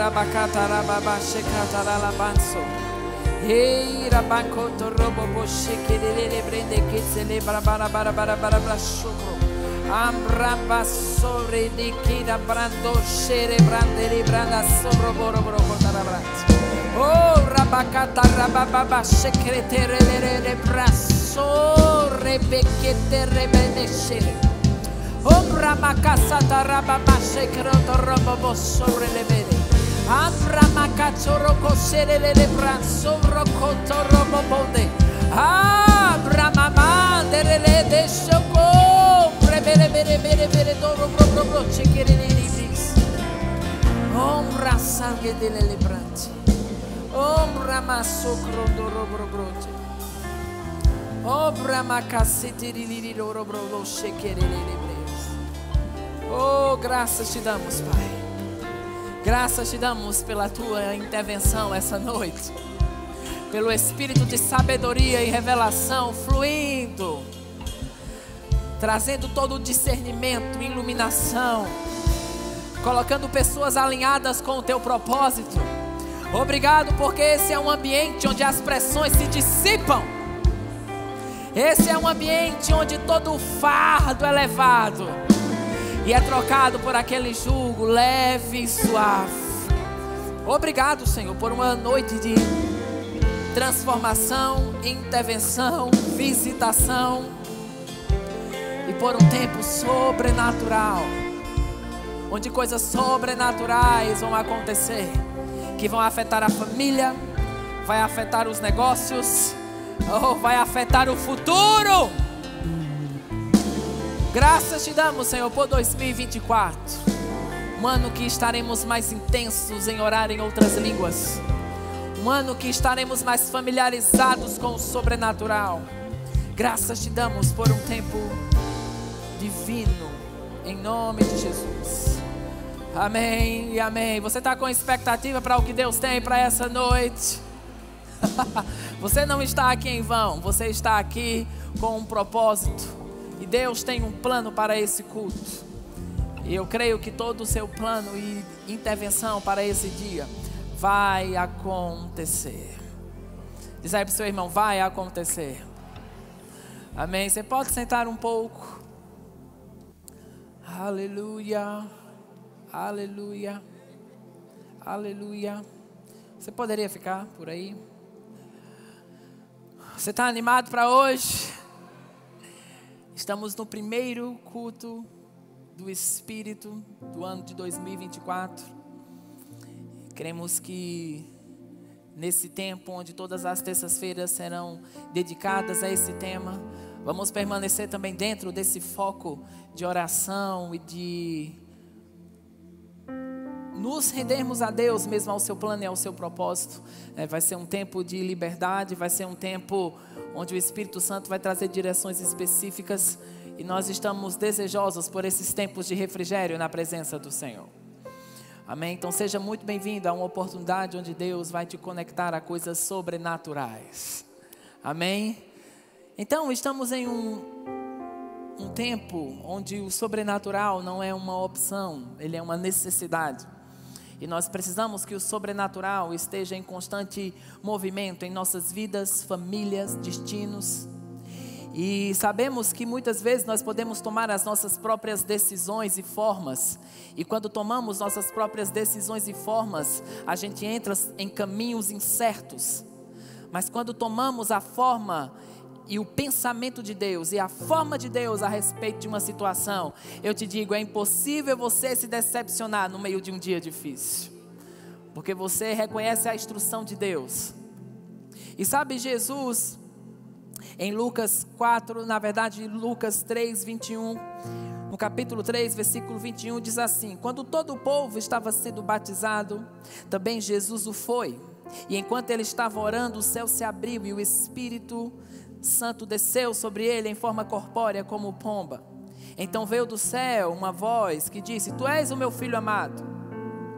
rabacatarababa shekataralabanso. Hey, rabacoto robo shekele brende que celebra bara shukro. Ambramba sobre di kida brando shere brande libranda sobro boro cotarabrat. Oh, rabacata rababa shekretere le braso rebekete rebeneshere. Oh, ramakasata rababa shekroto robo sobre le vede. Ambramakachoro cosere le braso rocoto robo bonde. Abramama dere de shoko. Bere doro bro chekere libris. Ombra sangue delle lebranti. Ombra masocro doro broche. Ombra macassete li doro bro chekere libris. Oh, graças te damos, Pai. Graças te damos pela tua intervenção essa noite. Pelo espírito de sabedoria e revelação fluindo, trazendo todo o discernimento, iluminação, colocando pessoas alinhadas com o teu propósito. Obrigado, porque esse é um ambiente onde as pressões se dissipam. Esse é um ambiente onde todo o fardo é levado e é trocado por aquele jugo leve e suave. Obrigado, Senhor, por uma noite de transformação, intervenção, visitação, e por um tempo sobrenatural, onde coisas sobrenaturais vão acontecer, que vão afetar a família, vai afetar os negócios, vai afetar o futuro. Graças te damos, Senhor, por 2024, um ano que estaremos mais intensos em orar em outras línguas, um ano que estaremos mais familiarizados com o sobrenatural. Graças te damos por um tempo divino, em nome de Jesus. Amém e amém. Você está com expectativa para o que Deus tem para essa noite? Você não está aqui em vão, você está aqui com um propósito, e Deus tem um plano para esse culto, e eu creio que todo o seu plano e intervenção para esse dia vai acontecer. Diz aí para o seu irmão: vai acontecer. Amém. Você pode sentar um pouco. Aleluia, aleluia, aleluia. Você poderia ficar por aí? Você está animado para hoje? Estamos no primeiro culto do Espírito do ano de 2024. Queremos que nesse tempo, onde todas as terças-feiras serão dedicadas a esse tema, vamos permanecer também dentro desse foco de oração e de nos rendermos a Deus, mesmo ao seu plano e ao seu propósito. Vai ser um tempo de liberdade, vai ser um tempo onde o Espírito Santo vai trazer direções específicas, e nós estamos desejosos por esses tempos de refrigério na presença do Senhor. Amém? Então seja muito bem-vindo a uma oportunidade onde Deus vai te conectar a coisas sobrenaturais. Amém? Então estamos em um tempo onde o sobrenatural não é uma opção, ele é uma necessidade. E nós precisamos que o sobrenatural esteja em constante movimento em nossas vidas, famílias, destinos. E sabemos que muitas vezes nós podemos tomar as nossas próprias decisões e formas. E quando tomamos nossas próprias decisões e formas, a gente entra em caminhos incertos. Mas quando tomamos a forma e o pensamento de Deus e a forma de Deus a respeito de uma situação, eu te digo, é impossível você se decepcionar no meio de um dia difícil, porque você reconhece a instrução de Deus. E sabe, Jesus, em Lucas 4, na verdade Lucas 3, 21, no capítulo 3, versículo 21, diz assim: quando todo o povo estava sendo batizado, também Jesus o foi. E enquanto ele estava orando, o céu se abriu e o Espírito Santo desceu sobre ele em forma corpórea como pomba. Então veio do céu uma voz que disse: tu és o meu filho amado,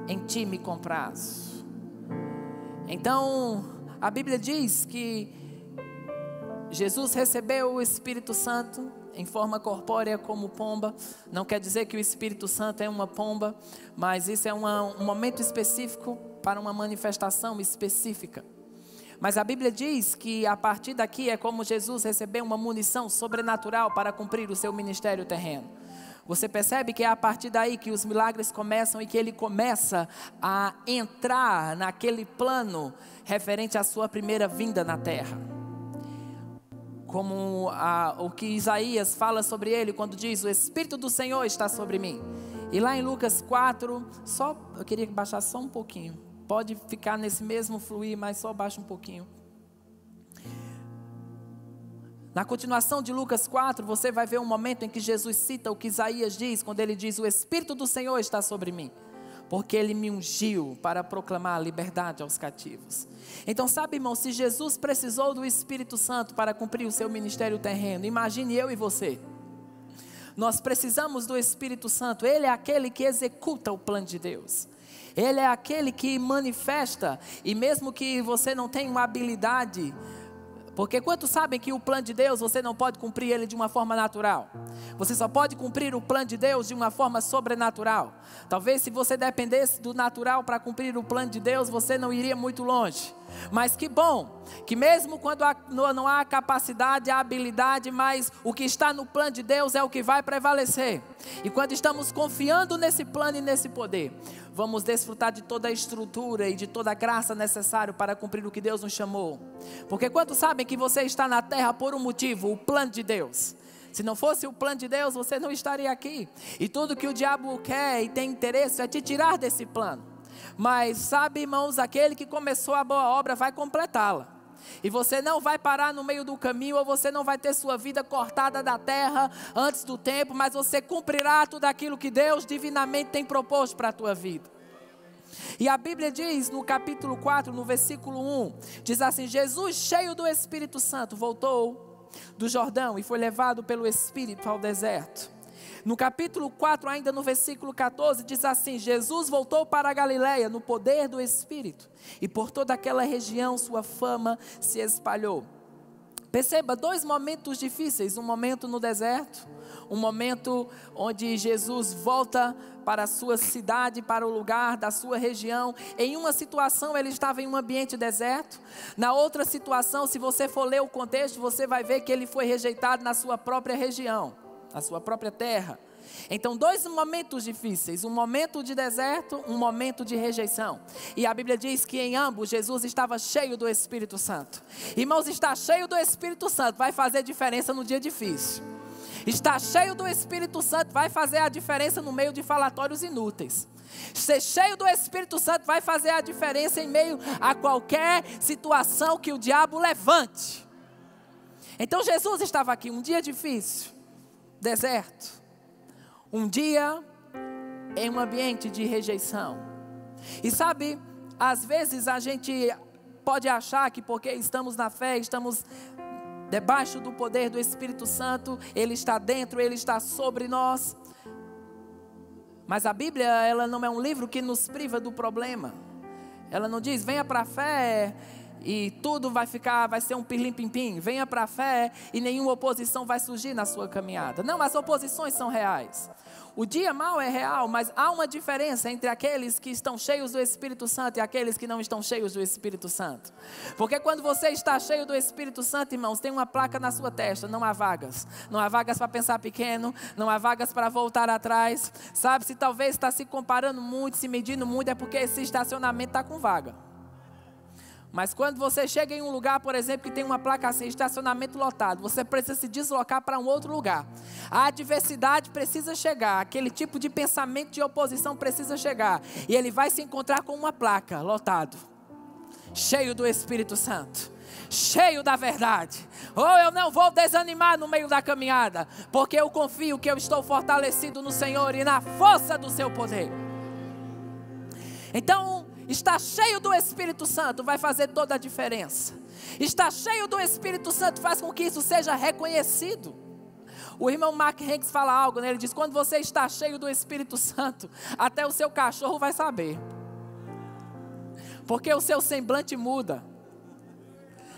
em ti me comprazo. Então a Bíblia diz que Jesus recebeu o Espírito Santo em forma corpórea como pomba. Não quer dizer que o Espírito Santo é uma pomba, mas isso é um momento específico para uma manifestação específica. Mas a Bíblia diz que a partir daqui é como Jesus recebeu uma munição sobrenatural para cumprir o seu ministério terreno. Você percebe que é a partir daí que os milagres começam e que ele começa a entrar naquele plano referente à sua primeira vinda na terra. Como o que Isaías fala sobre ele quando diz: o Espírito do Senhor está sobre mim. E lá em Lucas 4, eu queria baixar só um pouquinho. Pode ficar nesse mesmo fluir, mas só baixa um pouquinho. Na continuação de Lucas 4, você vai ver um momento em que Jesus cita o que Isaías diz, quando ele diz: o Espírito do Senhor está sobre mim, porque ele me ungiu para proclamar a liberdade aos cativos. Então, sabe, irmão, se Jesus precisou do Espírito Santo para cumprir o seu ministério terreno, imagine eu e você. Nós precisamos do Espírito Santo. Ele é aquele que executa o plano de Deus. Ele é aquele que manifesta, e mesmo que você não tenha uma habilidade, porque quantos sabem que o plano de Deus você não pode cumprir ele de uma forma natural? Você só pode cumprir o plano de Deus de uma forma sobrenatural. Talvez se você dependesse do natural para cumprir o plano de Deus, você não iria muito longe. Mas que bom, que mesmo quando não há capacidade, a habilidade, mas o que está no plano de Deus é o que vai prevalecer. E quando estamos confiando nesse plano e nesse poder, vamos desfrutar de toda a estrutura e de toda a graça necessária para cumprir o que Deus nos chamou. Porque quantos sabem que você está na terra por um motivo, o plano de Deus? Se não fosse o plano de Deus, você não estaria aqui. E tudo que o diabo quer e tem interesse é te tirar desse plano. Mas sabe, irmãos, aquele que começou a boa obra vai completá-la. E você não vai parar no meio do caminho, ou você não vai ter sua vida cortada da terra antes do tempo, mas você cumprirá tudo aquilo que Deus divinamente tem proposto para a tua vida. E a Bíblia diz no capítulo 4, no versículo 1, diz assim: Jesus, cheio do Espírito Santo, voltou do Jordão e foi levado pelo Espírito ao deserto. No capítulo 4, ainda no versículo 14, diz assim: Jesus voltou para a Galileia no poder do Espírito, e por toda aquela região sua fama se espalhou. Perceba, dois momentos difíceis, um momento no deserto, um momento onde Jesus volta para a sua cidade, para o lugar da sua região. Em uma situação ele estava em um ambiente deserto, na outra situação, se você for ler o contexto, você vai ver que ele foi rejeitado na sua própria região, na sua própria terra. Então, dois momentos difíceis, um momento de deserto, um momento de rejeição. E a Bíblia diz que em ambos Jesus estava cheio do Espírito Santo. Irmãos, estar cheio do Espírito Santo vai fazer diferença no dia difícil. Estar cheio do Espírito Santo vai fazer a diferença no meio de falatórios inúteis. Ser cheio do Espírito Santo vai fazer a diferença em meio a qualquer situação que o diabo levante. Então Jesus estava aqui, um dia difícil, deserto. Um dia em um ambiente de rejeição. E sabe, às vezes a gente pode achar que porque estamos na fé, estamos debaixo do poder do Espírito Santo, Ele está dentro, Ele está sobre nós. Mas a Bíblia, ela não é um livro que nos priva do problema. Ela não diz: venha para a fé e tudo vai ser um pirlim-pim-pim. Venha para a fé e nenhuma oposição vai surgir na sua caminhada. Não, as oposições são reais. O dia mau é real, mas há uma diferença entre aqueles que estão cheios do Espírito Santo e aqueles que não estão cheios do Espírito Santo. Porque quando você está cheio do Espírito Santo, irmãos, tem uma placa na sua testa: não há vagas. Não há vagas para pensar pequeno, não há vagas para voltar atrás. Sabe, se talvez está se comparando muito, se medindo muito, é porque esse estacionamento está com vaga. Mas quando você chega em um lugar, por exemplo, que tem uma placa assim, estacionamento lotado, você precisa se deslocar para um outro lugar. A adversidade precisa chegar, aquele tipo de pensamento de oposição precisa chegar. E ele vai se encontrar com uma placa, lotado, cheio do Espírito Santo, cheio da verdade. Ou eu não vou desanimar no meio da caminhada, porque eu confio que eu estou fortalecido no Senhor e na força do seu poder. Então, estar cheio do Espírito Santo vai fazer toda a diferença. Estar cheio do Espírito Santo faz com que isso seja reconhecido. O irmão Mark Hanks fala algo, né? Ele diz: quando você está cheio do Espírito Santo, até o seu cachorro vai saber. Porque o seu semblante muda.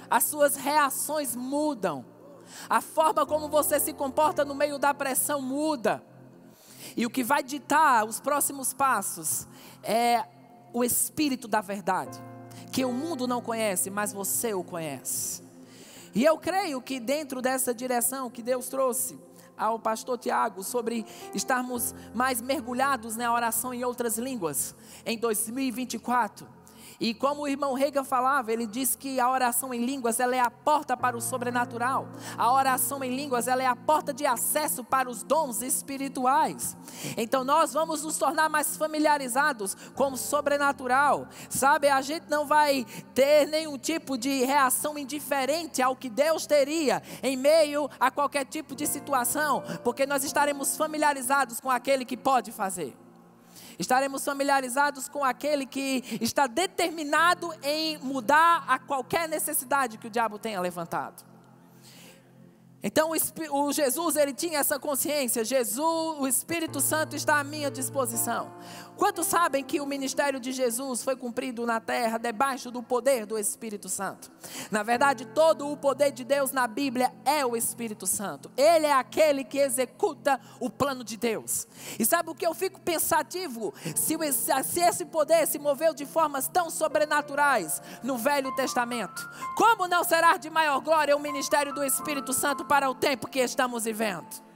As suas reações mudam. A forma como você se comporta no meio da pressão muda. E o que vai ditar os próximos passos é o Espírito da verdade, que o mundo não conhece, mas você o conhece. E eu creio que dentro dessa direção que Deus trouxe ao pastor Tiago, sobre estarmos mais mergulhados na oração em outras línguas, em 2024. E como o irmão Reagan falava, ele diz que a oração em línguas, ela é a porta para o sobrenatural. A oração em línguas, ela é a porta de acesso para os dons espirituais. Então nós vamos nos tornar mais familiarizados com o sobrenatural. Sabe, a gente não vai ter nenhum tipo de reação indiferente ao que Deus teria em meio a qualquer tipo de situação, porque nós estaremos familiarizados com aquele que pode fazer. Estaremos familiarizados com aquele que está determinado em mudar a qualquer necessidade que o diabo tenha levantado. Então o Jesus, ele tinha essa consciência. Jesus, o Espírito Santo está à minha disposição. Quantos sabem que o ministério de Jesus foi cumprido na terra debaixo do poder do Espírito Santo? Na verdade, todo o poder de Deus na Bíblia é o Espírito Santo. Ele é aquele que executa o plano de Deus. E sabe o que eu fico pensativo? Se esse poder se moveu de formas tão sobrenaturais no Velho Testamento, como não será de maior glória o ministério do Espírito Santo para o tempo que estamos vivendo?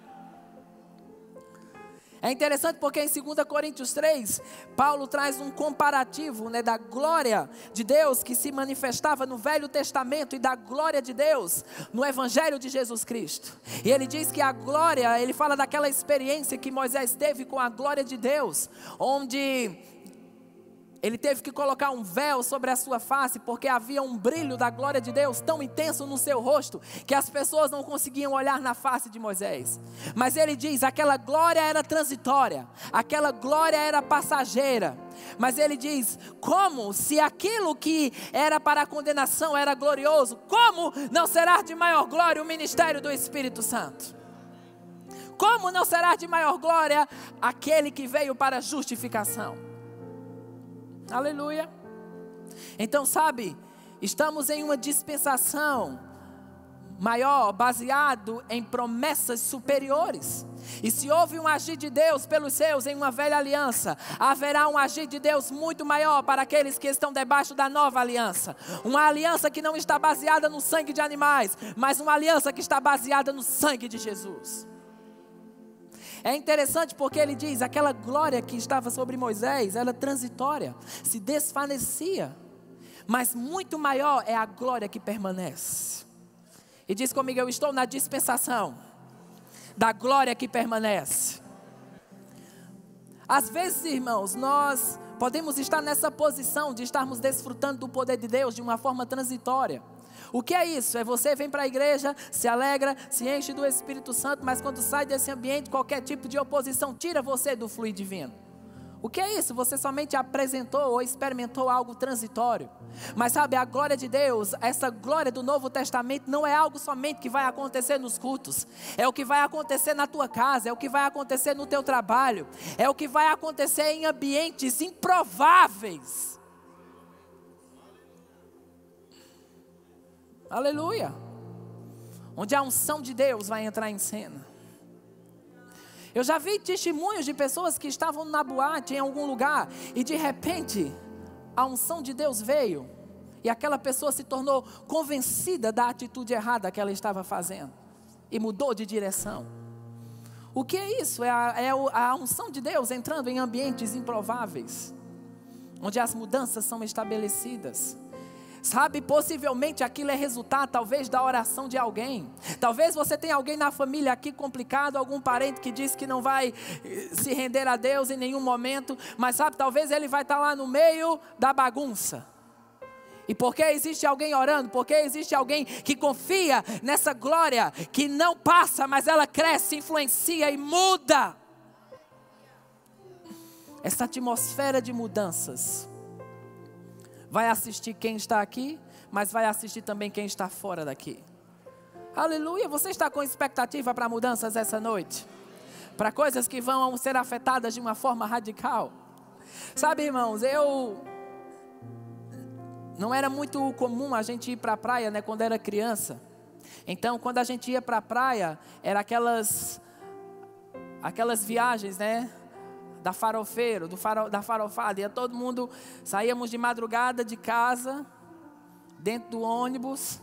É interessante porque em 2 Coríntios 3, Paulo traz um comparativo, da glória de Deus que se manifestava no Velho Testamento e da glória de Deus no Evangelho de Jesus Cristo. E ele diz que a glória, ele fala daquela experiência que Moisés teve com a glória de Deus, onde ele teve que colocar um véu sobre a sua face, porque havia um brilho da glória de Deus tão intenso no seu rosto, que as pessoas não conseguiam olhar na face de Moisés. Mas ele diz, aquela glória era transitória, aquela glória era passageira. Mas ele diz, como se aquilo que era para a condenação era glorioso, como não será de maior glória o ministério do Espírito Santo? Como não será de maior glória aquele que veio para a justificação? Aleluia. Então, sabe, estamos em uma dispensação maior, baseado em promessas superiores. E se houve um agir de Deus pelos seus em uma velha aliança, haverá um agir de Deus muito maior para aqueles que estão debaixo da nova aliança. Uma aliança que não está baseada no sangue de animais, mas uma aliança que está baseada no sangue de Jesus. É interessante porque ele diz, aquela glória que estava sobre Moisés, ela é transitória, se desvanecia. Mas muito maior é a glória que permanece. E diz comigo, eu estou na dispensação da glória que permanece. Às vezes, irmãos, nós podemos estar nessa posição de estarmos desfrutando do poder de Deus de uma forma transitória. O que é isso? É você vem para a igreja, se alegra, se enche do Espírito Santo, mas quando sai desse ambiente, qualquer tipo de oposição tira você do fluir divino. O que é isso? Você somente apresentou ou experimentou algo transitório. Mas sabe, a glória de Deus, essa glória do Novo Testamento não é algo somente que vai acontecer nos cultos. É o que vai acontecer na tua casa, é o que vai acontecer no teu trabalho, é o que vai acontecer em ambientes improváveis. Aleluia. Onde a unção de Deus vai entrar em cena. Eu já vi testemunhos de pessoas que estavam na boate em algum lugar e de repente a unção de Deus veio e aquela pessoa se tornou convencida da atitude errada que ela estava fazendo e mudou de direção. O que é isso? É a unção de Deus entrando em ambientes improváveis, onde as mudanças são estabelecidas. Sabe, possivelmente aquilo é resultado talvez da oração de alguém. Talvez você tenha alguém na família aqui complicado, algum parente que diz que não vai se render a Deus em nenhum momento. Mas sabe, talvez ele vai estar lá no meio da bagunça. E porque existe alguém orando, porque existe alguém que confia nessa glória que não passa, mas ela cresce, influencia e muda. Essa atmosfera de mudanças vai assistir quem está aqui, mas vai assistir também quem está fora daqui. Aleluia, você está com expectativa para mudanças essa noite? Para coisas que vão ser afetadas de uma forma radical? Sabe, irmãos, não era muito comum a gente ir para a praia, quando era criança. Então, quando a gente ia para a praia, era aquelas viagens, né? Da farofeiro, da farofada. Ia todo mundo, saíamos de madrugada de casa, dentro do ônibus.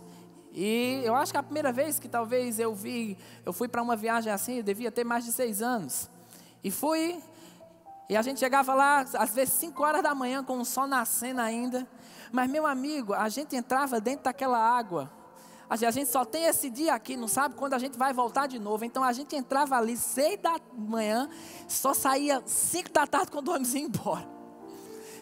E eu acho que a primeira vez que talvez eu fui para uma viagem assim, eu devia ter mais de 6 anos. E a gente chegava lá, às vezes 5 horas da manhã, com o sol nascendo ainda. Mas, meu amigo, a gente entrava dentro daquela água. A gente só tem esse dia aqui, não sabe quando a gente vai voltar de novo. Então, a gente entrava ali 6 da manhã, só saía 5 da tarde quando o ônibus ia embora.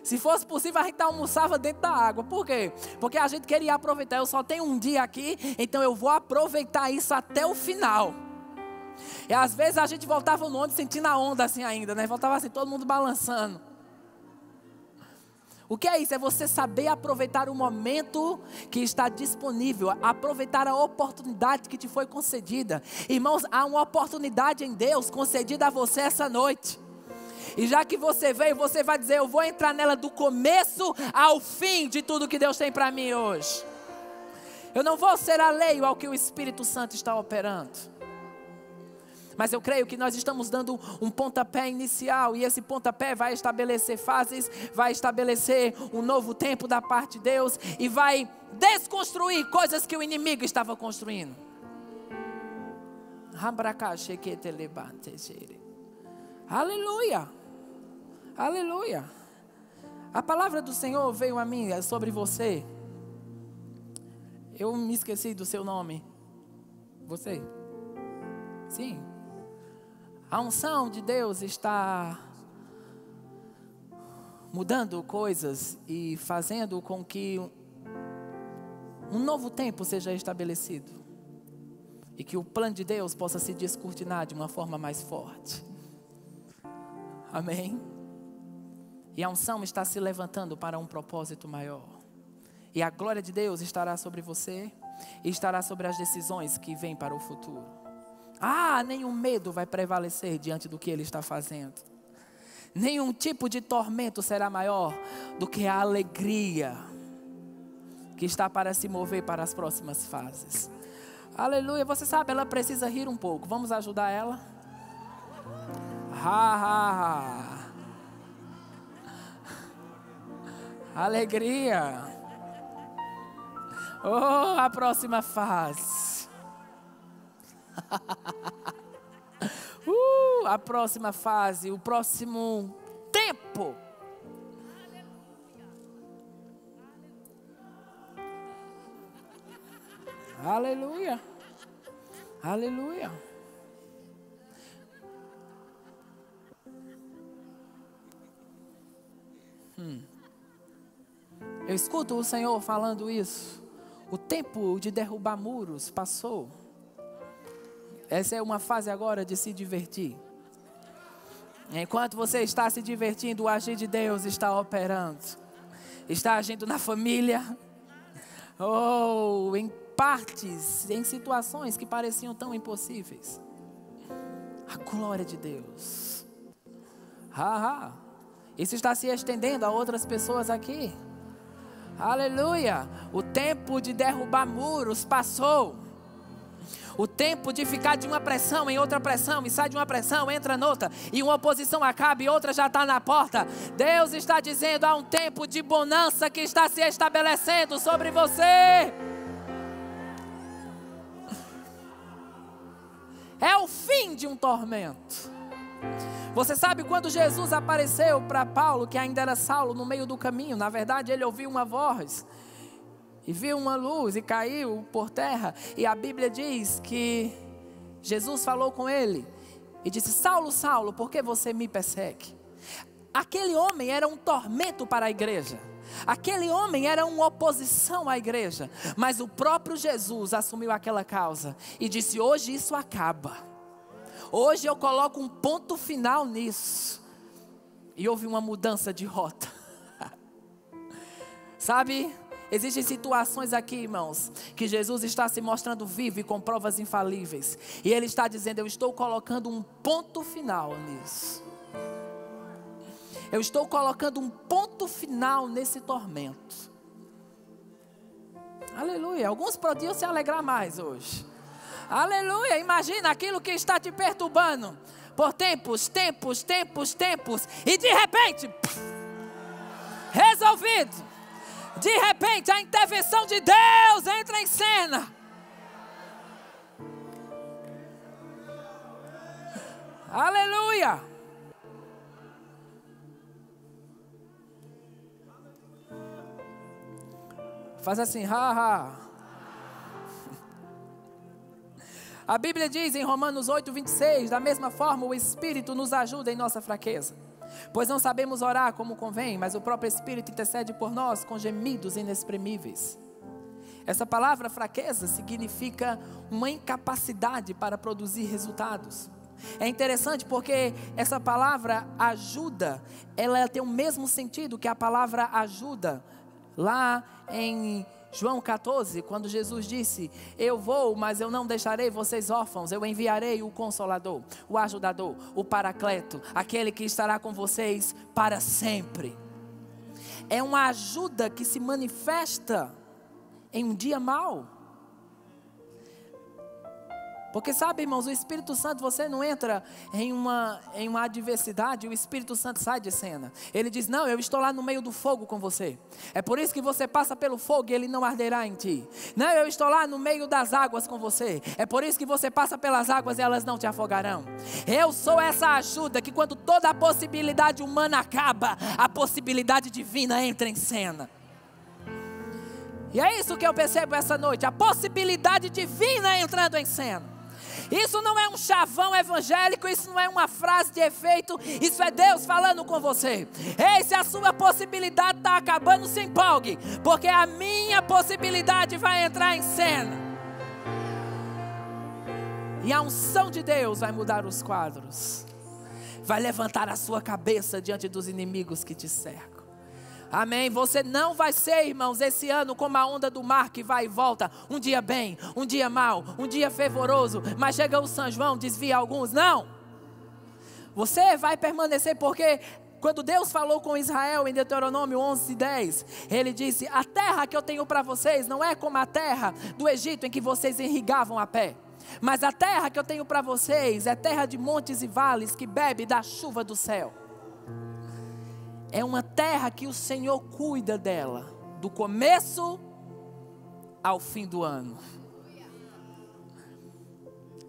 Se fosse possível, a gente almoçava dentro da água. Por quê? Porque a gente queria aproveitar. Eu só tenho um dia aqui, então eu vou aproveitar isso até o final. E às vezes a gente voltava no ônibus sentindo a onda assim ainda, né? Voltava assim, todo mundo balançando. O que é isso? É você saber aproveitar o momento que está disponível, aproveitar a oportunidade que te foi concedida. Irmãos, há uma oportunidade em Deus concedida a você essa noite. E já que você veio, você vai dizer, eu vou entrar nela do começo ao fim de tudo que Deus tem para mim hoje. Eu não vou ser alheio ao que o Espírito Santo está operando. Mas eu creio que nós estamos dando um pontapé inicial. E esse pontapé vai estabelecer fases, vai estabelecer um novo tempo da parte de Deus. E vai desconstruir coisas que o inimigo estava construindo. Aleluia. Aleluia. A palavra do Senhor veio a mim sobre você. Eu me esqueci do seu nome. Você? Sim. A unção de Deus está mudando coisas e fazendo com que um novo tempo seja estabelecido. E que o plano de Deus possa se descortinar de uma forma mais forte. Amém? E a unção está se levantando para um propósito maior. E a glória de Deus estará sobre você e estará sobre as decisões que vêm para o futuro. Nenhum medo vai prevalecer diante do que Ele está fazendo. Nenhum tipo de tormento será maior do que a alegria que está para se mover para as próximas fases. Aleluia. Você sabe, ela precisa rir um pouco. Vamos ajudar ela? Alegria. Oh, a próxima fase. A próxima fase, o próximo tempo. Aleluia. Aleluia. Eu escuto o Senhor falando isso. O tempo de derrubar muros passou. Essa é uma fase agora de se divertir. Enquanto você está se divertindo, o agir de Deus está operando. Está agindo na família. Em partes, em situações que pareciam tão impossíveis. A glória de Deus. Isso está se estendendo a outras pessoas aqui. Aleluia. O tempo de derrubar muros passou. O tempo de ficar de uma pressão em outra pressão, e sai de uma pressão, entra noutra, e uma oposição acaba e outra já está na porta. Deus está dizendo, há um tempo de bonança que está se estabelecendo sobre você. É o fim de um tormento. Você sabe quando Jesus apareceu para Paulo, que ainda era Saulo, no meio do caminho, na verdade ele ouviu uma voz. E viu uma luz e caiu por terra. E a Bíblia diz que Jesus falou com ele. E disse, Saulo, Saulo, por que você me persegue? Aquele homem era um tormento para a igreja. Aquele homem era uma oposição à igreja. Mas o próprio Jesus assumiu aquela causa. E disse, hoje isso acaba. Hoje eu coloco um ponto final nisso. E houve uma mudança de rota. Sabe? Existem situações aqui, irmãos, que Jesus está se mostrando vivo e com provas infalíveis. E Ele está dizendo, eu estou colocando um ponto final nisso. Eu estou colocando um ponto final nesse tormento. Aleluia. Alguns podiam se alegrar mais hoje. Aleluia. Imagina aquilo que está te perturbando por tempos. E de repente, resolvido. De repente a intervenção de Deus entra em cena. Aleluia. Faz assim, ha. A Bíblia diz em Romanos 8:26, da mesma forma o Espírito nos ajuda em nossa fraqueza. Pois não sabemos orar como convém, mas o próprio Espírito intercede por nós com gemidos inexprimíveis. Essa palavra fraqueza significa uma incapacidade para produzir resultados. É interessante porque essa palavra ajuda, ela tem o mesmo sentido que a palavra ajuda lá em João 14, quando Jesus disse: eu vou, mas eu não deixarei vocês órfãos, eu enviarei o Consolador, o Ajudador, o Paracleto, aquele que estará com vocês para sempre. É uma ajuda que se manifesta em um dia mau. Porque sabe, irmãos, o Espírito Santo, você não entra em uma adversidade, o Espírito Santo sai de cena. Ele diz: não, eu estou lá no meio do fogo com você. É por isso que você passa pelo fogo e ele não arderá em ti. Não, eu estou lá no meio das águas com você. É por isso que você passa pelas águas e elas não te afogarão. Eu sou essa ajuda que quando toda a possibilidade humana acaba, a possibilidade divina entra em cena. E é isso que eu percebo essa noite, a possibilidade divina entrando em cena. Isso não é um chavão evangélico, isso não é uma frase de efeito, isso é Deus falando com você. Ei, se a sua possibilidade está acabando, se empolgue, porque a minha possibilidade vai entrar em cena. E a unção de Deus vai mudar os quadros, vai levantar a sua cabeça diante dos inimigos que te cercam. Amém, você não vai ser, irmãos, esse ano como a onda do mar que vai e volta, um dia bem, um dia mal, um dia fervoroso, mas chega o São João, desvia alguns, não. Você vai permanecer, porque quando Deus falou com Israel em Deuteronômio 11:10, Ele disse: a terra que eu tenho para vocês não é como a terra do Egito em que vocês irrigavam a pé, mas a terra que eu tenho para vocês é terra de montes e vales que bebe da chuva do céu. É uma terra que o Senhor cuida dela, do começo ao fim do ano.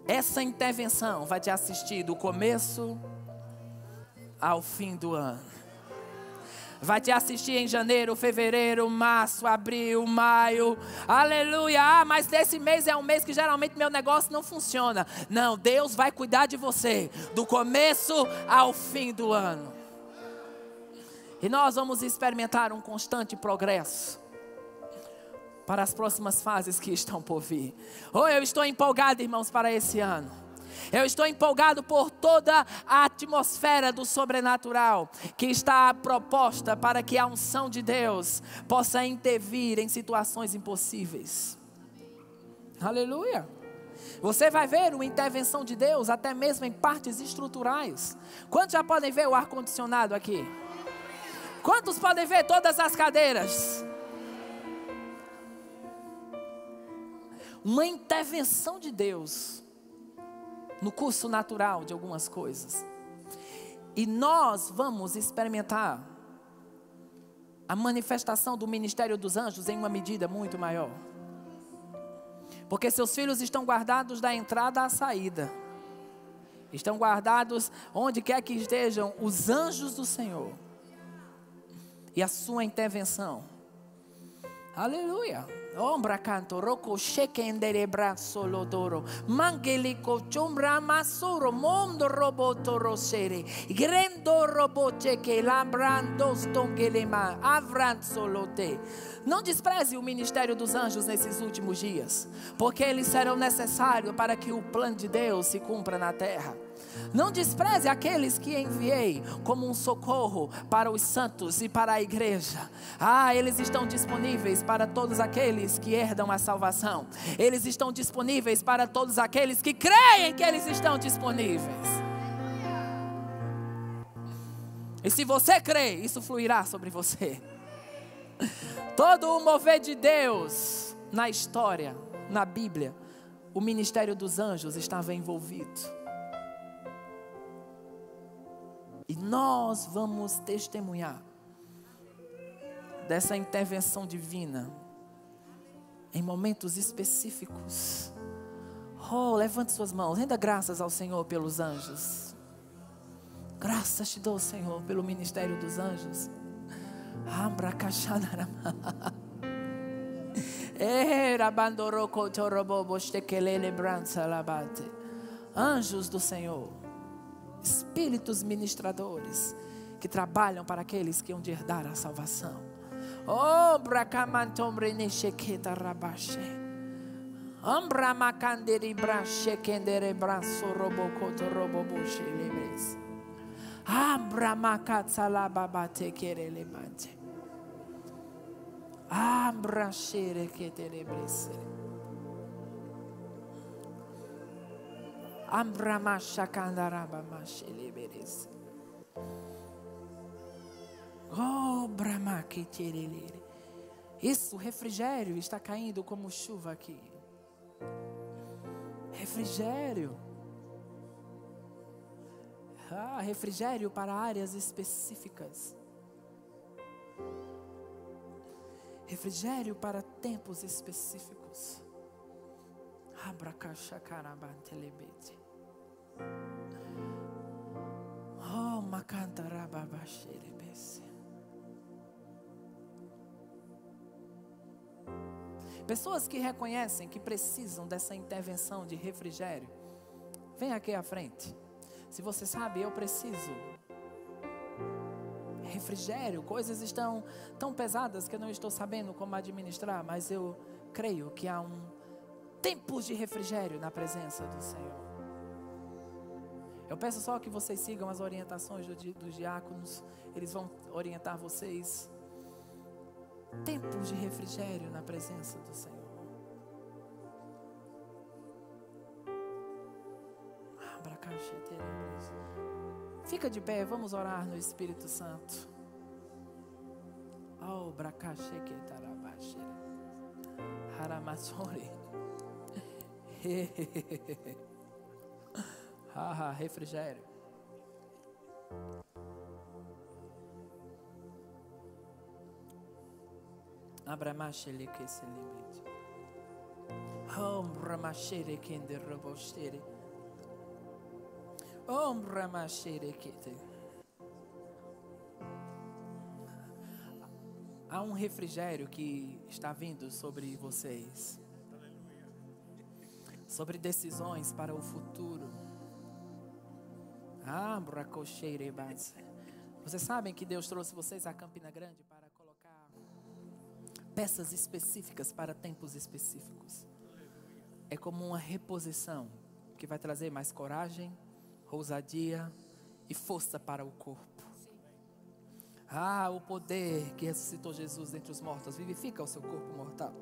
Essa intervenção vai te assistir do começo ao fim do ano. Vai te assistir em janeiro, fevereiro, março, abril, maio. Aleluia. Ah, mas esse mês é um mês que geralmente meu negócio não funciona. Não, Deus vai cuidar de você do começo ao fim do ano. E nós vamos experimentar um constante progresso para as próximas fases que estão por vir. Oh, eu estou empolgado, irmãos, para esse ano. Eu estou empolgado por toda a atmosfera do sobrenatural que está proposta para que a unção de Deus possa intervir em situações impossíveis. Aleluia. Você vai ver uma intervenção de Deus até mesmo em partes estruturais. Quantos já podem ver o ar-condicionado aqui? Quantos podem ver todas as cadeiras? Uma intervenção de Deus no curso natural de algumas coisas. E nós vamos experimentar a manifestação do ministério dos anjos em uma medida muito maior. Porque seus filhos estão guardados da entrada à saída. Estão guardados onde quer que estejam os anjos do Senhor. E a sua intervenção. Aleluia. Ombra canto roko shekendere braço lodoro mangelico chumbra masuro mondo roboto rosere grendo roboche que lambrando stongelema avranzolote. Não despreze o ministério dos anjos nesses últimos dias, porque eles serão necessários para que o plano de Deus se cumpra na terra. Não despreze aqueles que enviei como um socorro para os santos e para a igreja. Ah, eles estão disponíveis para todos aqueles que herdam a salvação. Eles estão disponíveis para todos aqueles que creem que eles estão disponíveis. E se você crê, isso fluirá sobre você. Todo o mover de Deus na história, na Bíblia, o ministério dos anjos estava envolvido. E nós vamos testemunhar dessa intervenção divina em momentos específicos. Oh, levante suas mãos, renda graças ao Senhor pelos anjos. Graças te dou, Senhor, pelo ministério dos anjos. Anjos do Senhor, espíritos ministradores que trabalham para aqueles que hão de herdar a salvação. Oh, bracamantombre nesheketa rabache. Ambra macanderi brache kendere braço robocoto robobuche lebres. Ambra macatala babate kerele mante. Ambra shere ketelebres. Ambra machacandaraba macheleberes. Oh, brama que tirelere. Isso, refrigério está caindo como chuva aqui. Refrigério. Refrigério para áreas específicas. Refrigério para tempos específicos. Abracachacarabatelebete. Oh, macantarababachelebese. Pessoas que reconhecem que precisam dessa intervenção de refrigério, vem aqui à frente. Se você sabe, eu preciso. Refrigério, coisas estão tão pesadas que eu não estou sabendo como administrar, mas eu creio que há tempos de refrigério na presença do Senhor. Eu peço só que vocês sigam as orientações dos diáconos, eles vão orientar vocês. Tempos de refrigério na presença do Senhor. Fica de pé, vamos orar no Espírito Santo. Oh, bracachequetarabaxe. Haramassori. Refrigério. Abramachele que se limite. Ombramachere que enderrobostere. Ombramachere que te. Há refrigério que está vindo sobre vocês. Sobre decisões para o futuro. Vocês sabem que Deus trouxe vocês a Campina Grande para colocar peças específicas para tempos específicos. É como uma reposição que vai trazer mais coragem, ousadia e força para o corpo. O poder que ressuscitou Jesus dentre os mortos vivifica o seu corpo mortal.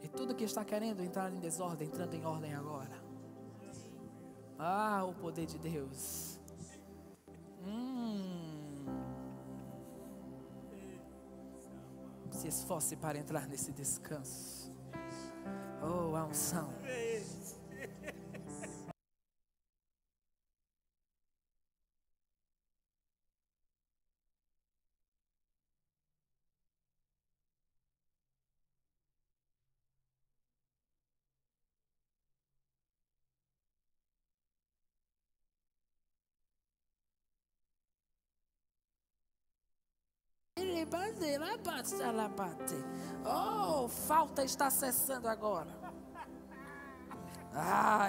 E tudo que está querendo entrar em desordem, entrando em ordem agora. O poder de Deus. Se esforce para entrar nesse descanso. A unção. Falta está cessando agora.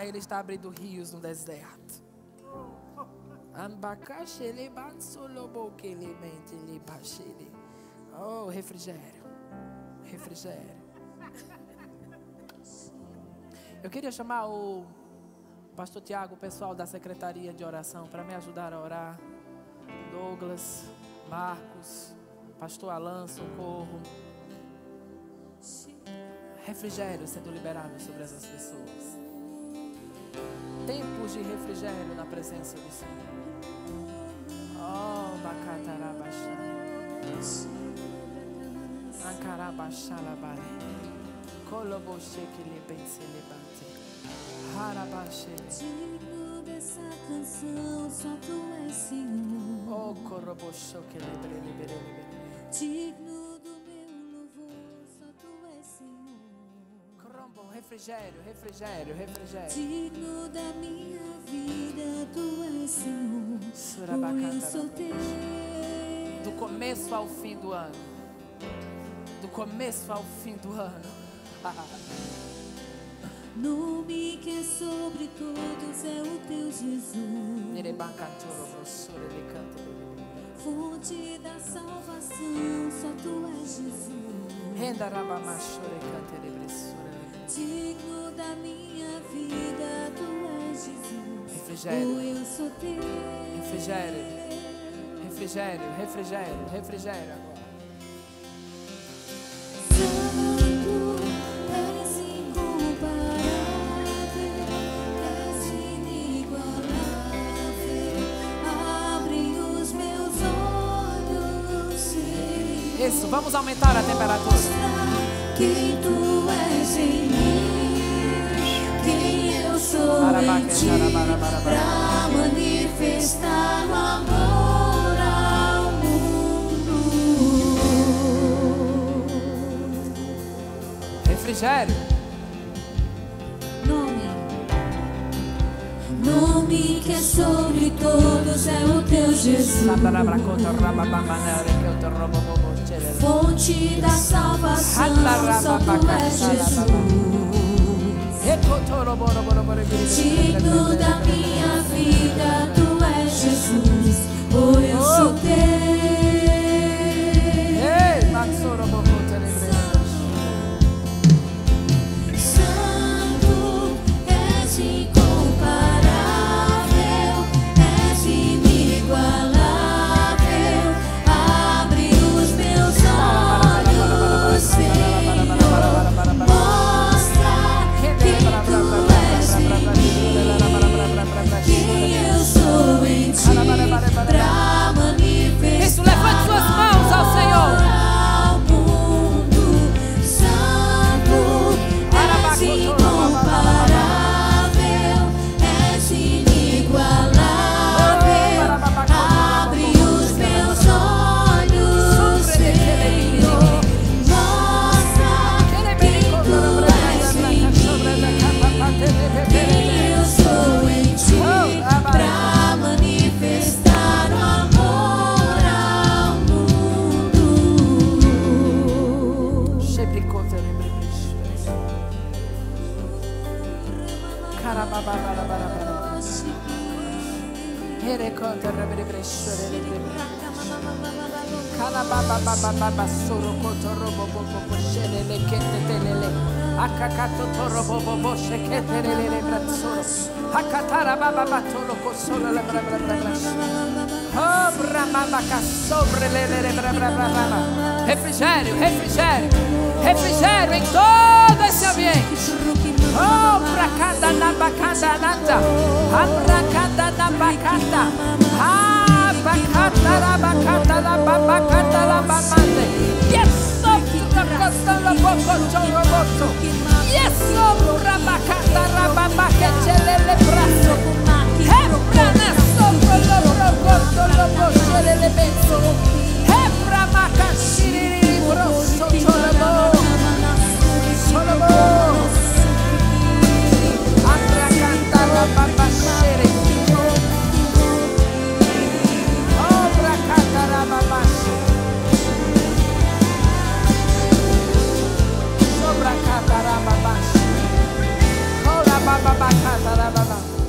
Ele está abrindo rios no deserto. Refrigério. Refrigério. Eu queria chamar o pastor Tiago, o pessoal da secretaria de oração, para me ajudar a orar. Douglas, Marcos, pastor Alan, socorro. Refrigério sendo liberado sobre essas pessoas. Tempos de refrigério na presença do Senhor. Digno dessa canção, só tu és, Senhor. Oh, corrobocho que lebre. Digno do meu louvor, só tu és, Senhor. Crombo, refrigério. Digno da minha vida, tu és, Senhor. Eu sou teu. Do começo ao fim do ano. Do começo ao fim do ano. Nome que é sobre todos é o teu Jesus. Fonte da salvação, só tu és Jesus. Digno da minha vida, tu és Jesus. Refrigério. Eu sou teu. Refrigério agora. Santo, és incomparável, és inigualável. Abre os meus olhos, Senhor. Isso, vamos aumentar a temperatura. Quem tu és em mim, quem eu sou em ti, pra manifestar o amor ao mundo. Refrigério. Nome que é sobre todos é o teu Jesus. Fonte da salvação, só tu és Jesus. Digno da minha vida, tu és Jesus. Oh, eu sou teu. Santo, és incomparável, és inigualável. Abre os meus olhos, Senhor. Mostra quem tu és em mim, quem eu sou em ti, pra manifestar. Isso, levante suas mãos ao Senhor. Ao mundo. Santo, és incomparável, és inigualável. Abre os meus olhos, Senhor. Mostra quem tu és em mim, quem eu sou em ti, pra manifestar o amor ao mundo. Refrigério em todo esse ambiente. Oh, bracada na bacada nata. Abracada na bacata. Ah, bacata na bacata na babacata na babande. Yes, bracata na bocochoroboto. Yes, brabacata na babacatelele braço. Hebrana sobre lo brocoto lo bocelele benzo. Hebramaca shiriri broso chorobo. Chorobo. Abracata na babachere. Oh, bracata na babachere. Sobra catarababa. Ora baba bacata.